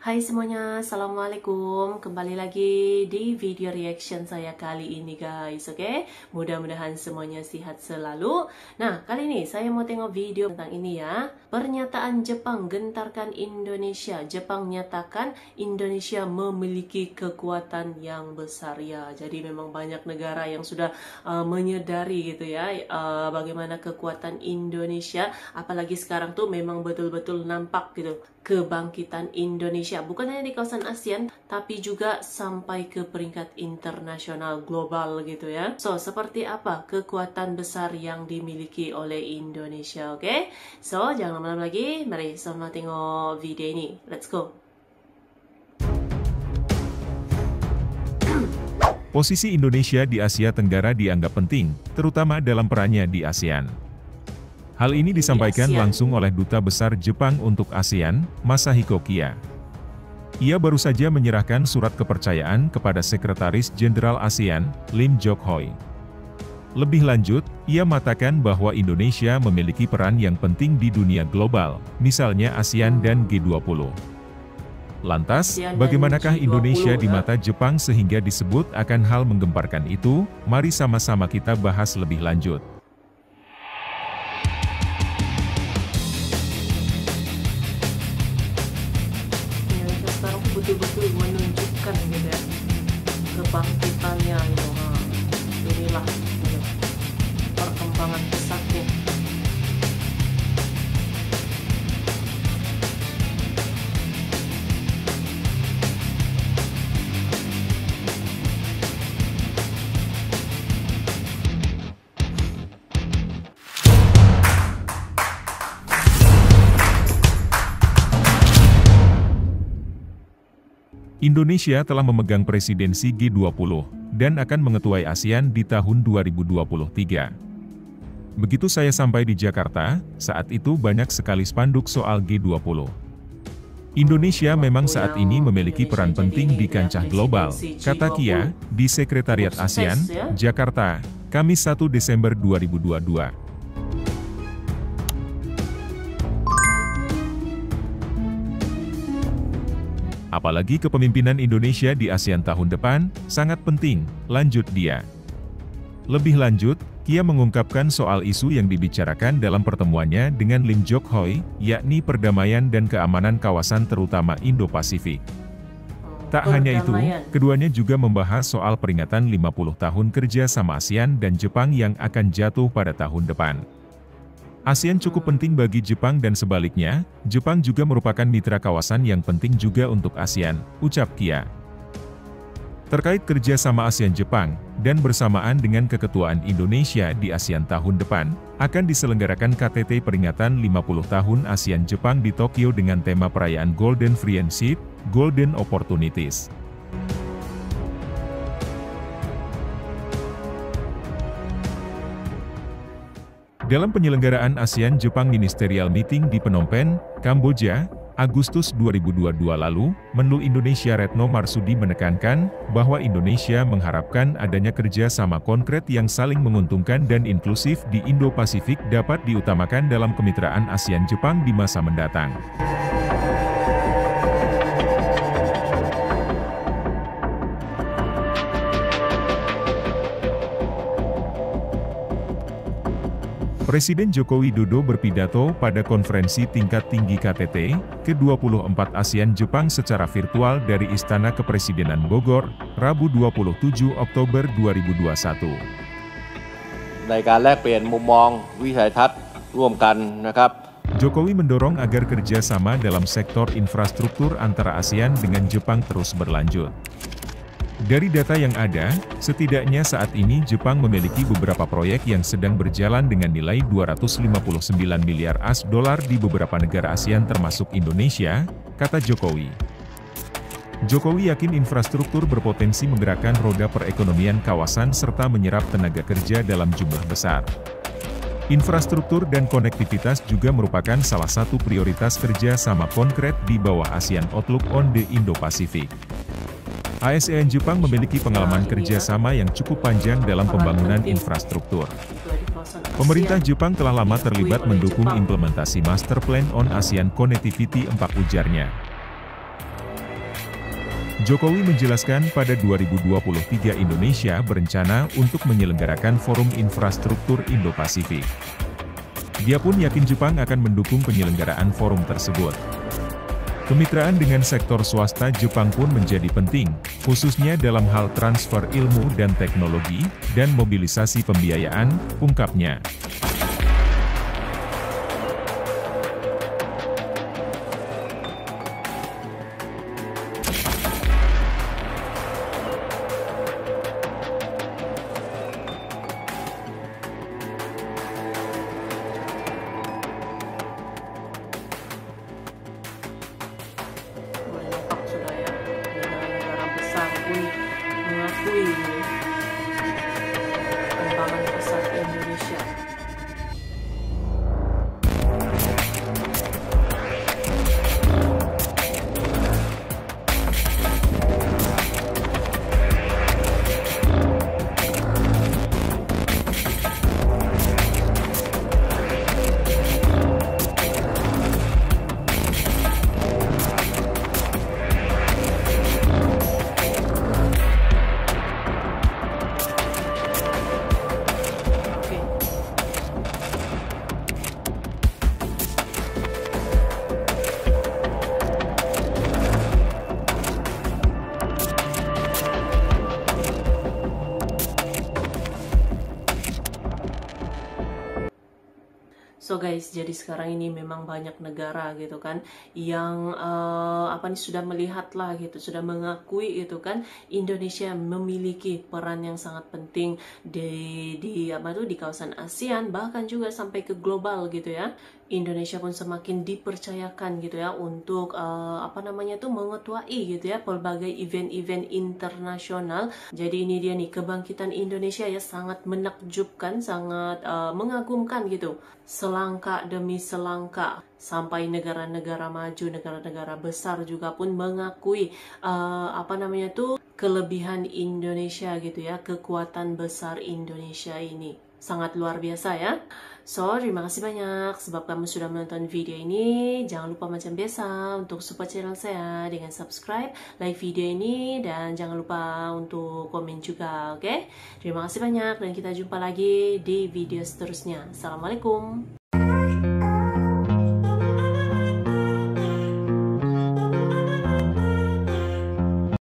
Hai semuanya, Assalamualaikum. Kembali lagi di video reaction saya kali ini guys, oke? Mudah-mudahan semuanya sehat selalu. Nah, kali ini saya mau tengok video tentang ini ya. Pernyataan Jepang gentarkan Indonesia. Jepang nyatakan Indonesia memiliki kekuatan yang besar ya. Jadi memang banyak negara yang sudah menyadari gitu ya, bagaimana kekuatan Indonesia. Apalagi sekarang tuh memang betul-betul nampak gitu kebangkitan Indonesia, bukan hanya di kawasan ASEAN, tapi juga sampai ke peringkat internasional global gitu ya. So, seperti apa kekuatan besar yang dimiliki oleh Indonesia, oke? So, jangan lama-lama lagi, mari sama tengok video ini. Let's go! Posisi Indonesia di Asia Tenggara dianggap penting, terutama dalam perannya di ASEAN. Hal ini disampaikan langsung oleh Duta Besar Jepang untuk ASEAN, Masahiko Kia. Ia baru saja menyerahkan surat kepercayaan kepada Sekretaris Jenderal ASEAN, Lim Jock Hoi. Lebih lanjut, ia mengatakan bahwa Indonesia memiliki peran yang penting di dunia global, misalnya ASEAN dan G20. Lantas, bagaimanakah Indonesia di mata Jepang sehingga disebut akan hal menggemparkan itu? Mari sama-sama kita bahas lebih lanjut. Betul-betul menunjukkan gitu ya, kebangkitannya itu. Inilah gitu, perkembangan pesatnya. Indonesia telah memegang presidensi G20 dan akan mengetuai ASEAN di tahun 2023. Begitu saya sampai di Jakarta, saat itu banyak sekali spanduk soal G20. Indonesia memang saat ini memiliki peran penting di kancah global, kata Kia, di Sekretariat ASEAN, Jakarta, Kamis 1 Desember 2022. Apalagi kepemimpinan Indonesia di ASEAN tahun depan, sangat penting, lanjut dia. Lebih lanjut, Kia mengungkapkan soal isu yang dibicarakan dalam pertemuannya dengan Lim Jock Hoi, yakni perdamaian dan keamanan kawasan terutama Indo-Pasifik. Tak hanya itu, keduanya juga membahas soal peringatan 50 tahun kerja sama ASEAN dan Jepang yang akan jatuh pada tahun depan. ASEAN cukup penting bagi Jepang dan sebaliknya, Jepang juga merupakan mitra kawasan yang penting juga untuk ASEAN, ucap Kia. Terkait kerjasama ASEAN-Jepang, dan bersamaan dengan keketuaan Indonesia di ASEAN tahun depan, akan diselenggarakan KTT peringatan 50 tahun ASEAN-Jepang di Tokyo dengan tema perayaan Golden Friendship, Golden Opportunities. Dalam penyelenggaraan ASEAN-Jepang Ministerial Meeting di Phnom Penh, Kamboja, Agustus 2022 lalu, Menlu Indonesia Retno Marsudi menekankan bahwa Indonesia mengharapkan adanya kerjasama konkret yang saling menguntungkan dan inklusif di Indo-Pasifik dapat diutamakan dalam kemitraan ASEAN-Jepang di masa mendatang. Presiden Joko Widodo berpidato pada konferensi tingkat tinggi KTT ke-24 ASEAN-Jepang secara virtual dari Istana Kepresidenan Bogor, Rabu 27 Oktober 2021. ในการแลกเปลี่ยนมุมมองวิสัยทัศน์ร่วมกันนะครับ Jokowi mendorong agar kerjasama dalam sektor infrastruktur antara ASEAN dengan Jepang terus berlanjut. Dari data yang ada, setidaknya saat ini Jepang memiliki beberapa proyek yang sedang berjalan dengan nilai 259 miliar US$ di beberapa negara ASEAN termasuk Indonesia, kata Jokowi. Jokowi yakin infrastruktur berpotensi menggerakkan roda perekonomian kawasan serta menyerap tenaga kerja dalam jumlah besar. Infrastruktur dan konektivitas juga merupakan salah satu prioritas kerja sama konkret di bawah ASEAN Outlook on the Indo-Pacific. ASEAN Jepang memiliki pengalaman kerjasama yang cukup panjang dalam pembangunan infrastruktur. Pemerintah Jepang telah lama terlibat mendukung implementasi Master Plan on ASEAN Connectivity 4 ujarnya. Jokowi menjelaskan pada 2023 Indonesia berencana untuk menyelenggarakan Forum Infrastruktur Indo-Pasifik. Dia pun yakin Jepang akan mendukung penyelenggaraan forum tersebut. Kemitraan dengan sektor swasta Jepang pun menjadi penting, khususnya dalam hal transfer ilmu dan teknologi, dan mobilisasi pembiayaan, ungkapnya. Mengakui pengembangan pesat Indonesia. So guys, jadi sekarang ini memang banyak negara gitu kan yang sudah melihat lah gitu, sudah mengakui itu kan Indonesia memiliki peran yang sangat penting di kawasan ASEAN, bahkan juga sampai ke global gitu ya. Indonesia pun semakin dipercayakan gitu ya untuk mengetuai gitu ya pelbagai event-event internasional. Jadi ini dia nih kebangkitan Indonesia ya, sangat menakjubkan, sangat mengagumkan gitu. Selangkah demi selangkah sampai negara-negara maju, negara-negara besar juga pun mengakui kelebihan Indonesia gitu ya, kekuatan besar Indonesia ini. Sangat luar biasa ya. So, terima kasih banyak sebab kamu sudah menonton video ini. Jangan lupa macam biasa untuk support channel saya dengan subscribe, like video ini, dan jangan lupa untuk komen juga, oke? Terima kasih banyak dan kita jumpa lagi di video seterusnya. Assalamualaikum.